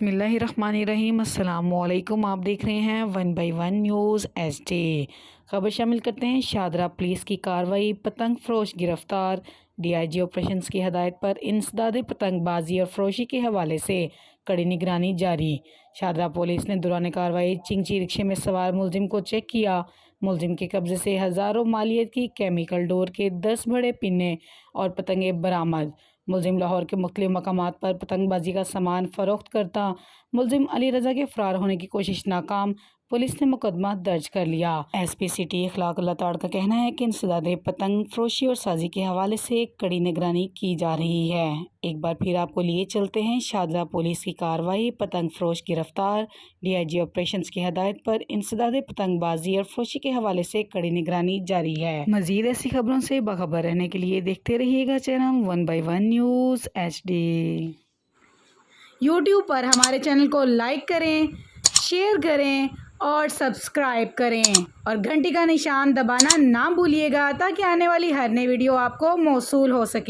बिस्मिल्लाहिर्रहमानिर्रहीम। अस्सलामुअलैकुम। आप देख रहे हैं 1 बाई 1 न्यूज़ HD। खबर शामिल करते हैं। शादरा पुलिस की कार्रवाई, पतंग फरोश गिरफ्तार। DIG ऑपरेशंस की हदायत पर इंसदाद पतंगबाजी और फरोशी के हवाले से कड़ी निगरानी जारी। शादरा पुलिस ने दौरान कार्रवाई चिंची रिक्शे में सवार मुलजिम को चेक किया। मुलजिम के कब्जे से हज़ारों मालियत की केमिकल डोर के 10 बड़े पिन्ने और पतंगे बरामद। मुलजिम लाहौर के मुख्तलिफ मकामात पर पतंगबाजी का सामान फ़रोख्त करता। मुलजिम अली रज़ा के फ़रार होने की कोशिश नाकाम। पुलिस ने मुकदमा दर्ज कर लिया। SP सिटी इखलाकुल्लाह ताड़ का कहना है कि इंसदाद पतंग फरोशी और साजी के हवाले से कड़ी निगरानी की जा रही है। एक बार फिर आपको लिए चलते हैं। शादरा पुलिस की कार्रवाई, पतंग फरोश गिरफ्तार। DIG ऑपरेशंस की हदायत पर इंसदाद पतंगबाजी और फरोशी के हवाले से कड़ी निगरानी जारी है। मज़ीद ऐसी खबरों से बाखबर रहने के लिए देखते रहिएगा channel 1 by 1 news HD। YouTube पर हमारे चैनल को लाइक करें, शेयर करें और सब्सक्राइब करें और घंटी का निशान दबाना ना भूलिएगा ताकि आने वाली हर नई वीडियो आपको मौसूल हो सके।